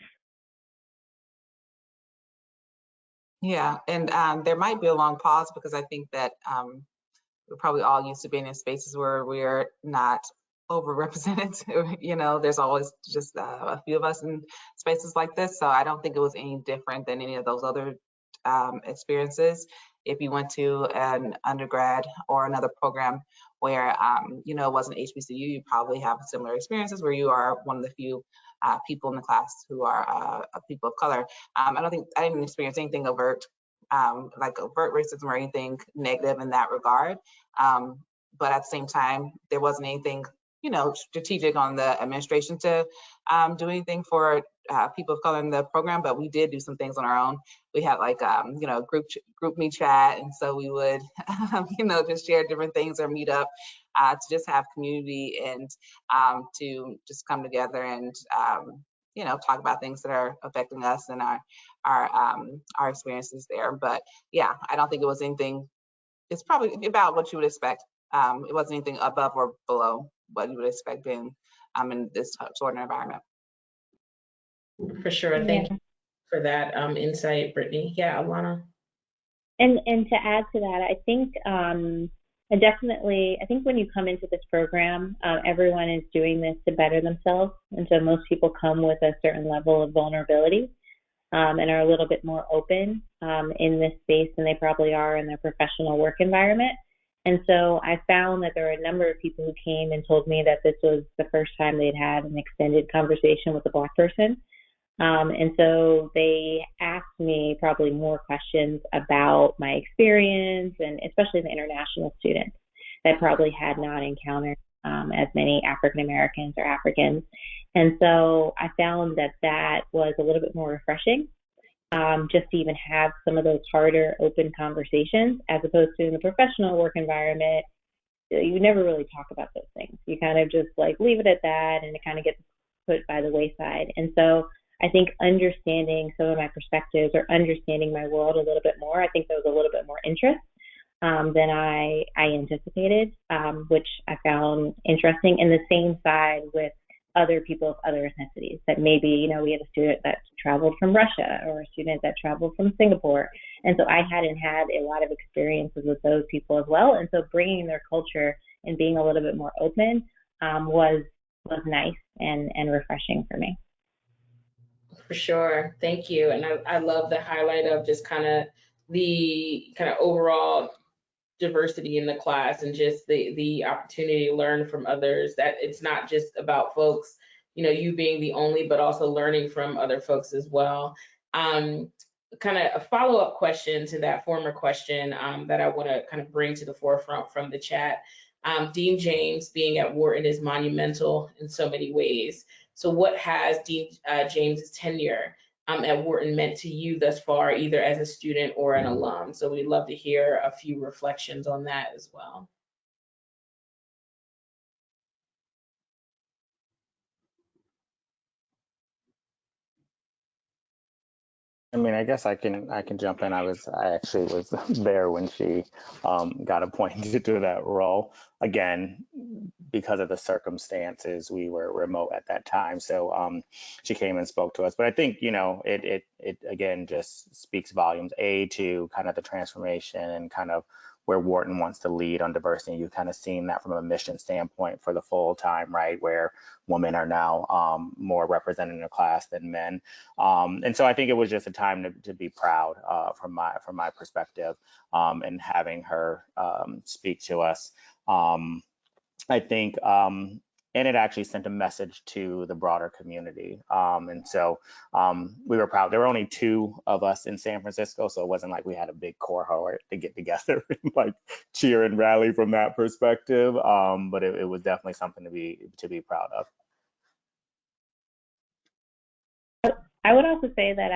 Yeah, and there might be a long pause because I think that we're probably all used to being in spaces where we're not overrepresented. There's always just a few of us in spaces like this. So I don't think it was any different than any of those other experiences. If you went to an undergrad or another program where, it wasn't HBCU, you probably have similar experiences where you are one of the few people in the class who are people of color. I didn't experience anything overt, like overt racism or anything negative in that regard. But at the same time, there wasn't anything, strategic on the administration to do anything for people of color in the program, but we did do some things on our own. We had like, group me chat. And so we would, just share different things or meet up to just have community and to just come together and, talk about things that are affecting us and our experiences there. But yeah, I don't think it was anything, it's probably about what you would expect. It wasn't anything above or below what you would expect in this sort of environment.
For sure.
Yeah.
Thank you for that insight, Brittany. Yeah, Alana.
And to add to that, I think I think when you come into this program, everyone is doing this to better themselves. And so most people come with a certain level of vulnerability and are a little bit more open in this space than they probably are in their professional work environment. And so I found that there were a number of people who came and told me that this was the first time they'd had an extended conversation with a Black person. And so they asked me probably more questions about my experience, and especially the international students that probably had not encountered as many African Americans or Africans. And so I found that was a little bit more refreshing, just to even have some of those harder, open conversations, as opposed to in the professional work environment, you never really talk about those things. You kind of just like leave it at that, and it kind of gets put by the wayside. And so I think understanding some of my perspectives or understanding my world a little bit more, I think there was a little bit more interest than I anticipated, which I found interesting. And the same side with other people of other ethnicities, that maybe, we had a student that traveled from Russia or a student that traveled from Singapore. And so I hadn't had a lot of experiences with those people as well. And so bringing their culture and being a little bit more open was nice and refreshing for me.
For sure. Thank you. And I love the highlight of just the overall diversity in the class and just the opportunity to learn from others, that it's not just about folks, you being the only, but also learning from other folks as well. Kind of a follow-up question to that former question that I want to kind of bring to the forefront from the chat. Dean James being at Wharton is monumental in so many ways. So what has Dean James's tenure at Wharton meant to you thus far, either as a student or an alum? So we'd love to hear a few reflections on that as well.
I mean, I guess I can jump in. I actually was there when she got appointed to that role. Again, because of the circumstances, we were remote at that time. So she came and spoke to us. But I think, it again just speaks volumes, to kind of the transformation and kind of where Wharton wants to lead on diversity. You've kind of seen that from a mission standpoint for the full time, right, where women are now more represented in the class than men. And so I think it was just a time to be proud from my perspective, and having her speak to us. I think, and it actually sent a message to the broader community. And so we were proud. There were only 2 of us in San Francisco, so it wasn't like we had a big cohort to get together and like cheer and rally from that perspective. But it was definitely something to be proud of.
I would also say that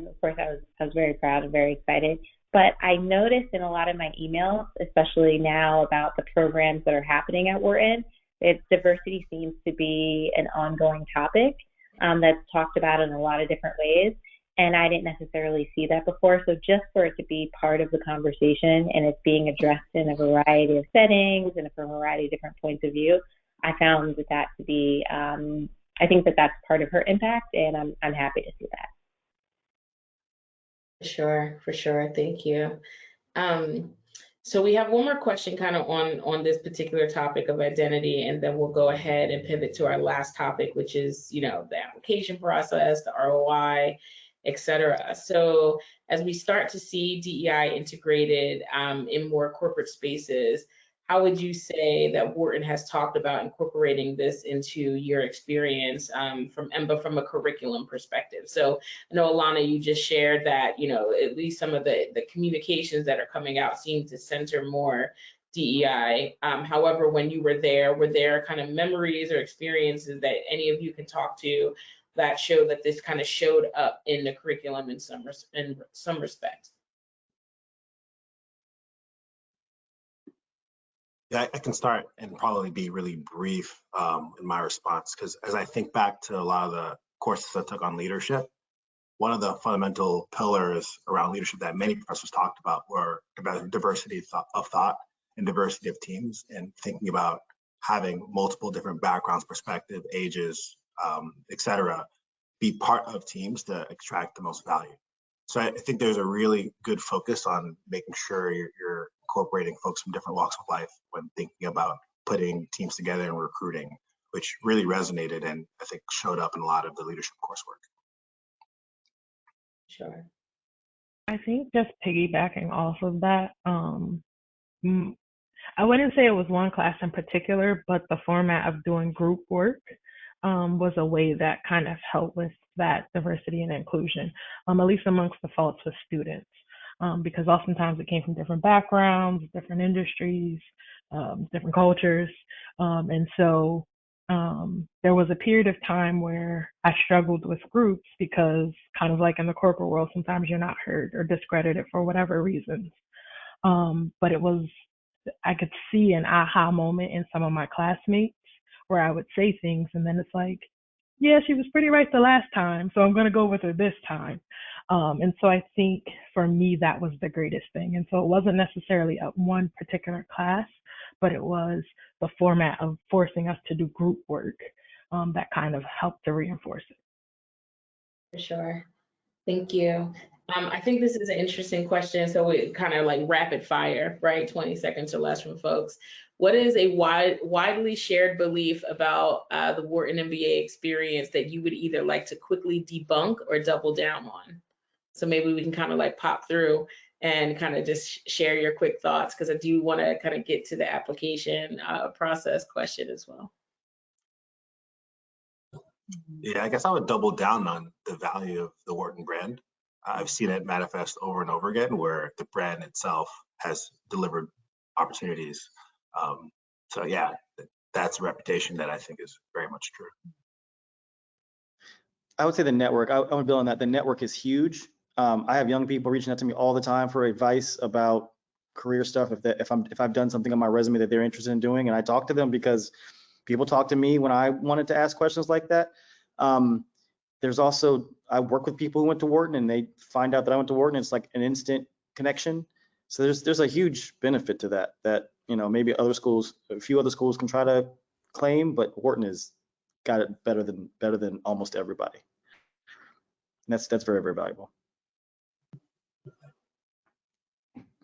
of course, I was very proud and very excited. But I noticed in a lot of my emails, especially now about the programs that are happening at Wharton, diversity seems to be an ongoing topic that's talked about in a lot of different ways. And I didn't necessarily see that before. So just for it to be part of the conversation and it's being addressed in a variety of settings and from a variety of different points of view, I found that to be, I think that that's part of her impact, and I'm happy to see that.
For sure. Thank you. So we have one more question kind of on this particular topic of identity, and then we'll go ahead and pivot to our last topic, which is, the application process, the ROI, et cetera. So as we start to see DEI integrated in more corporate spaces, how would you say that Wharton has talked about incorporating this into your experience from MBA from a curriculum perspective? So I know, Alana, you just shared that, at least some of the communications that are coming out seem to center more DEI. However, when you were there kind of memories or experiences that any of you can talk to that show that this kind of showed up in the curriculum in some respect?
Yeah, I can start and probably be really brief in my response, because as I think back to a lot of the courses I took on leadership, one of the fundamental pillars around leadership that many professors talked about were about diversity of thought and diversity of teams, and thinking about having multiple different backgrounds, perspective, ages, et cetera, be part of teams to extract the most value. So I think there's a really good focus on making sure you're incorporating folks from different walks of life when thinking about putting teams together and recruiting, which really resonated and I think showed up in a lot of the leadership coursework.
Sure.
I think just piggybacking off of that, I wouldn't say it was one class in particular, but the format of doing group work was a way that kind of helped with that diversity and inclusion, at least amongst the faults with students, because oftentimes it came from different backgrounds, different industries, different cultures. And so there was a period of time where I struggled with groups because, kind of like in the corporate world, sometimes you're not heard or discredited for whatever reasons. But I could see an aha moment in some of my classmates where I would say things and then it's like, yeah, she was pretty right the last time, so I'm going to go with her this time. And so I think for me, that was the greatest thing. And so it wasn't necessarily a one particular class, but it was the format of forcing us to do group work that kind of helped to reinforce it.
For sure. Thank you. I think this is an interesting question. So we kind of like rapid fire, right? 20 seconds or less from folks. What is a widely shared belief about the Wharton MBA experience that you would either like to quickly debunk or double down on? So maybe we can kind of like pop through and kind of just share your quick thoughts, because I do want to kind of get to the application process question as well.
Yeah, I guess I would double down on the value of the Wharton brand. I've seen it manifest over and over again where the brand itself has delivered opportunities. So yeah, that's a reputation that I think is very much true.
I would say the network. I would build on that. The network is huge. I have young people reaching out to me all the time for advice about career stuff. If I've done something on my resume that they're interested in doing, and I talk to them because people talk to me when I wanted to ask questions like that. There's also, I work with people who went to Wharton and they find out that I went to Wharton. It's like an instant connection. So there's a huge benefit to that maybe other schools, a few other schools can try to claim, but Wharton has got it better than almost everybody. And that's very, very valuable.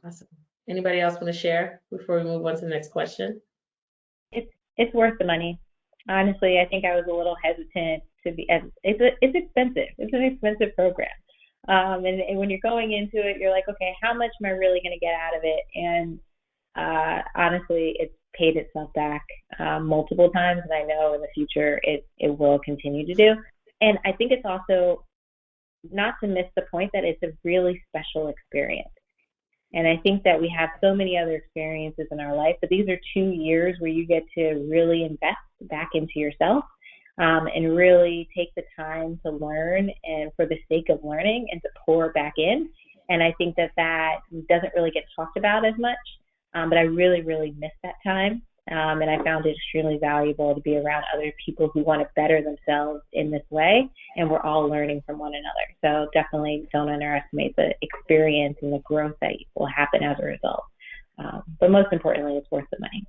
Awesome. Anybody else want to share before we move on to the next question?
It's worth the money. Honestly, I think I was a little hesitant to be. It's expensive. It's an expensive program, and when you're going into it, you're like, okay, how much am I really going to get out of it? And honestly, it's paid itself back multiple times, and I know in the future it will continue to do. And I think it's also not to miss the point that it's a really special experience. And I think that we have so many other experiences in our life, but these are 2 years where you get to really invest back into yourself and really take the time to learn and for the sake of learning and to pour back in. And I think that doesn't really get talked about as much, but I really, really miss that time. And I found it extremely valuable to be around other people who want to better themselves in this way, and we're all learning from one another. So definitely don't underestimate the experience and the growth that will happen as a result. But most importantly, it's worth the money.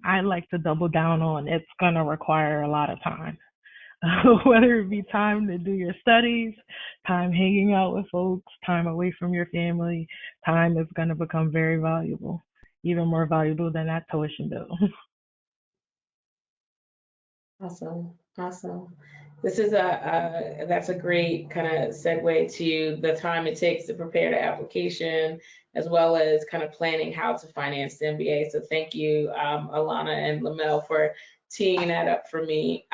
I like to double down on it's going to require a lot of time, whether it be time to do your studies, time hanging out with folks, time away from your family. Time is going to become very valuable. Even more valuable than that tuition bill.
Awesome, awesome. This is that's a great kind of segue to the time it takes to prepare the application, as well as kind of planning how to finance the MBA. So thank you, Alana and Lamel, for teeing that up for me.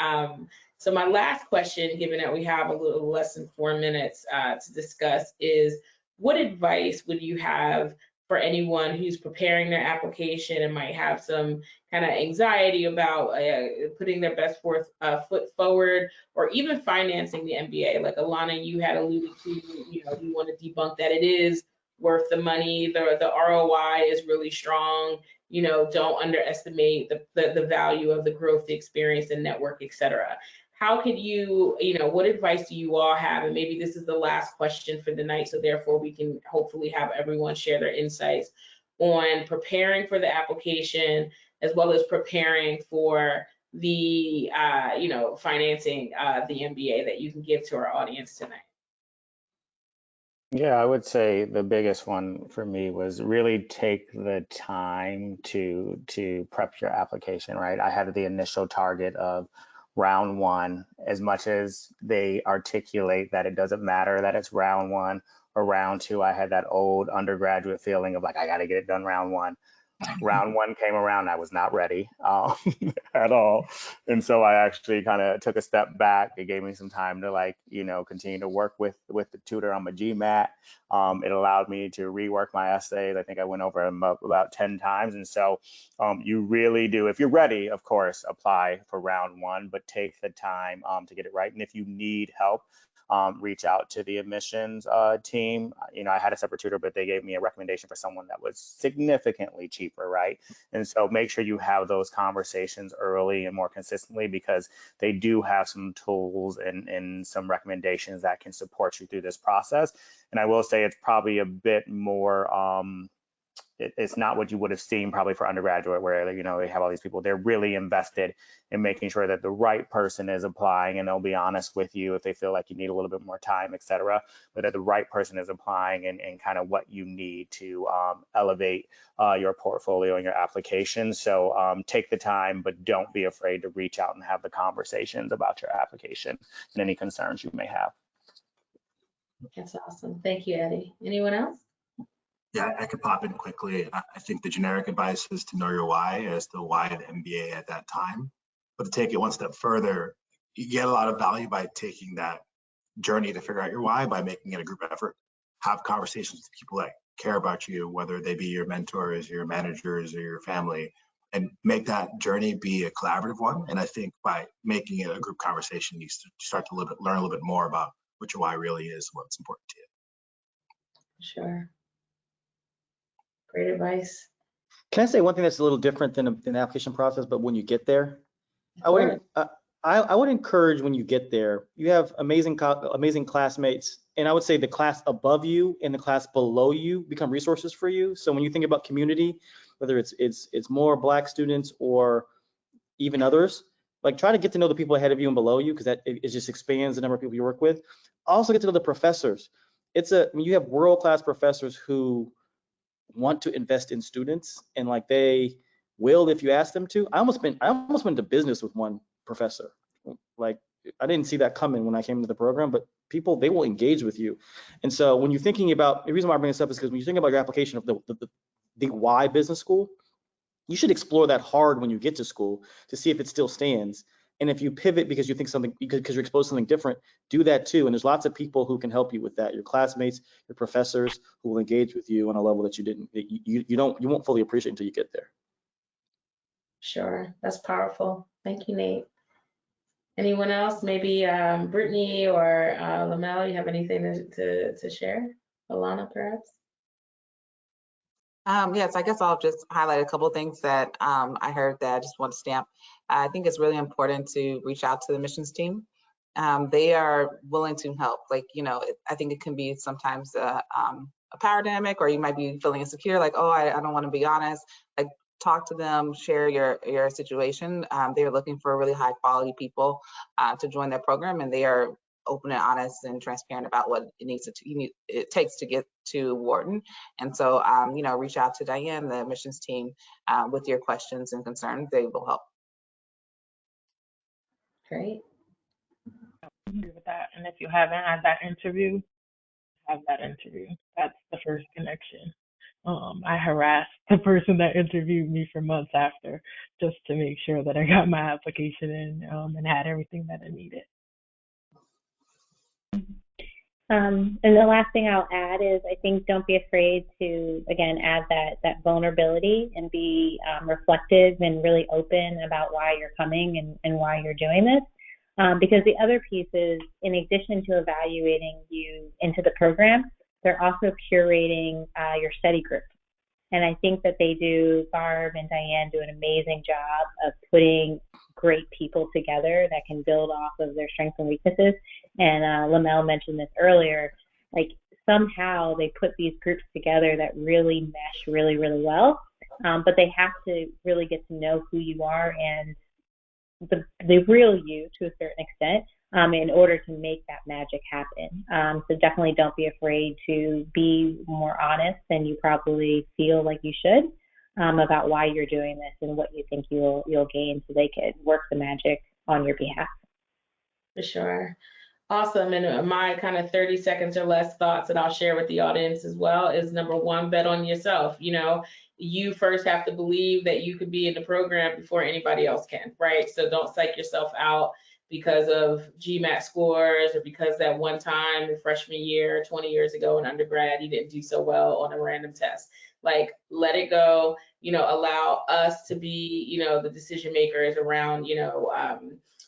So my last question, given that we have a little less than 4 minutes to discuss, is what advice would you have for anyone who's preparing their application and might have some kind of anxiety about putting their best foot forward, or even financing the MBA? Like Alana, you had alluded to, you want to debunk that it is worth the money. The ROI is really strong. Don't underestimate the value of the growth, the experience, and network, etc. How could you, what advice do you all have? And maybe this is the last question for the night, so therefore we can hopefully have everyone share their insights on preparing for the application, as well as preparing for the, financing the MBA that you can give to our audience tonight.
Yeah, I would say the biggest one for me was really take the time to prep your application, right? I had the initial target of round 1, as much as they articulate that it doesn't matter that it's round 1 or round 2. I had that old undergraduate feeling of like, I got to get it done round 1. Round 1 came around, I was not ready at all. And so I actually kind of took a step back. It gave me some time to continue to work with the tutor on my GMAT. It allowed me to rework my essays. I think I went over them about 10 times. And so you really do, if you're ready, of course, apply for round 1, but take the time to get it right. And if you need help, reach out to the admissions team. I had a separate tutor, but they gave me a recommendation for someone that was significantly cheaper, right? And so make sure you have those conversations early and more consistently, because they do have some tools and some recommendations that can support you through this process. And I will say it's probably a bit more, it's not what you would have seen probably for undergraduate, where they have all these people. They're really invested in making sure that the right person is applying, and they'll be honest with you if they feel like you need a little bit more time, et cetera, but that the right person is applying and kind of what you need to elevate your portfolio and your application. So take the time, but don't be afraid to reach out and have the conversations about your application and any concerns you may have.
That's awesome. Thank you, Eddie. Anyone else?
Yeah, I could pop in quickly. I think the generic advice is to know your why as to why the MBA at that time. But to take it one step further, you get a lot of value by taking that journey to figure out your why, by making it a group effort. Have conversations with people that care about you, whether they be your mentors, your managers, or your family, and make that journey be a collaborative one. And I think by making it a group conversation, you start to learn a little bit more about what your why really is, what's important to you.
Sure. Great advice.
Can I say one thing that's a little different than the application process, but when you get there, I would encourage when you get there, you have amazing classmates, and I would say the class above you and the class below you become resources for you. So when you think about community, whether it's more Black students or even others, like try to get to know the people ahead of you and below you, because it just expands the number of people you work with. Also get to know the professors. you have world-class professors who want to invest in students, and like they will if you ask them to. I almost went into business with one professor. Like I didn't see that coming when I came into the program, but people, they will engage with you. And so when you're thinking about, the reason why I bring this up is because when you think about your application of the why business school, you should explore that hard when you get to school to see if it still stands. And if you pivot because you think something, because you're exposed to something different, do that too. And there's lots of people who can help you with that. Your classmates, your professors who will engage with you on a level that you won't fully appreciate until you get there.
Sure, that's powerful. Thank you, Nate. Anyone else? Maybe Brittany or Lamel, you have anything to share? Alana, perhaps?
Yes, I guess I'll just highlight a couple of things that I heard that I just want to stamp. I think it's really important to reach out to the missions team. They are willing to help. Like, you know, I think it can be sometimes a power dynamic, or you might be feeling insecure, like, oh, I don't want to be honest. Like, talk to them, share your situation. They're looking for really high quality people to join their program, and they are open and honest and transparent about what it takes to get to Wharton. And so, you know, reach out to Diane, the admissions team, with your questions and concerns. They will help.
Great.
I agree with that. And if you haven't had that interview, have that interview. That's the first connection. I harassed the person that interviewed me for months after, just to make sure that I got my application in and had everything that I needed.
And the last thing I'll add is, I think don't be afraid to, again, add that vulnerability and be reflective and really open about why you're coming and why you're doing this. Because the other piece is, in addition to evaluating you into the program, they're also curating your study group. And I think that they do, Barb and Diane do an amazing job of putting great people together that can build off of their strengths and weaknesses. And Lamel mentioned this earlier, like somehow they put these groups together that really mesh really, really well. But they have to really get to know who you are and the real you to a certain extent in order to make that magic happen. So definitely don't be afraid to be more honest than you probably feel like you should about why you're doing this and what you think you'll gain, so they could work the magic on your behalf.
For sure. Awesome. And my kind of 30 seconds or less thoughts that I'll share with the audience as well is, number one, bet on yourself. You know, you first have to believe that you could be in the program before anybody else can, right? So don't psych yourself out because of GMAT scores, or because that one time in freshman year 20 years ago in undergrad you didn't do so well on a random test. Like, let it go. You know, allow us to be, you know, the decision makers around, you know,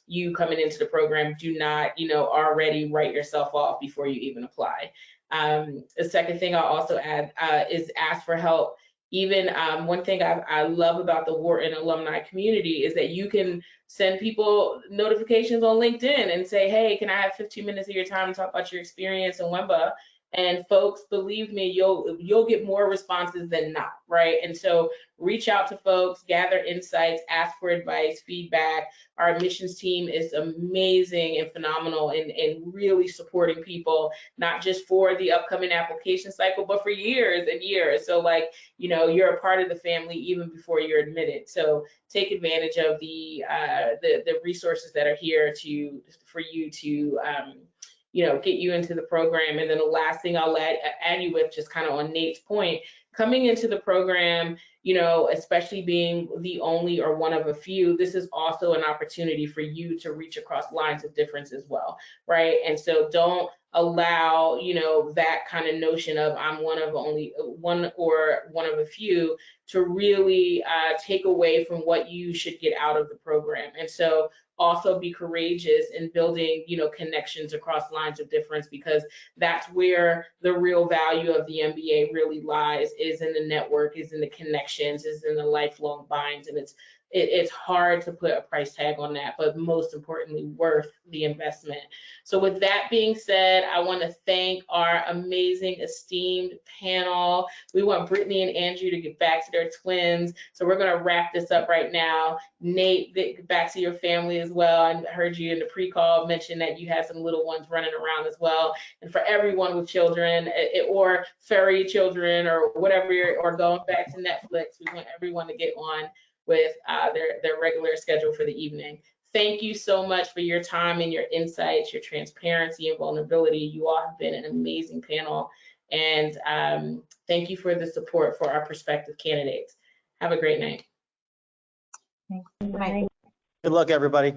you coming into the program. Do not, you know, already write yourself off before you even apply. The second thing I'll also add is ask for help. Even one thing I love about the Wharton alumni community is that you can send people notifications on LinkedIn and say, hey, can I have 15 minutes of your time to talk about your experience in WEMBA? And folks, believe me, you'll get more responses than not, right? And so reach out to folks, gather insights, ask for advice, feedback. Our admissions team is amazing and phenomenal in really supporting people, not just for the upcoming application cycle, but for years and years. So, like, you know, you're a part of the family even before you're admitted. So take advantage of the resources that are here for you to you know, get you into the program. And then the last thing I'll add you with, just kind of on Nate's point, coming into the program, you know, especially being the only or one of a few, this is also an opportunity for you to reach across lines of difference as well, right? And so don't allow, you know, that kind of notion of I'm one of only one or one of a few to really take away from what you should get out of the program. And so also be courageous in building, you know, connections across lines of difference, because that's where the real value of the MBA really lies, is in the network, is in the connections, is in the lifelong binds. And it's hard to put a price tag on that, but most importantly, worth the investment. So with that being said, I want to thank our amazing, esteemed panel. We want Brittany and Andrew to get back to their twins. So we're going to wrap this up right now. Nate, get back to your family as well. I heard you in the pre-call mention that you had some little ones running around as well. And for everyone with children or furry children or whatever, or going back to Netflix, we want everyone to get on with their regular schedule for the evening. Thank you so much for your time and your insights, your transparency and vulnerability. You all have been an amazing panel. And thank you for the support for our prospective candidates. Have a great night.
Bye.
Good luck, everybody.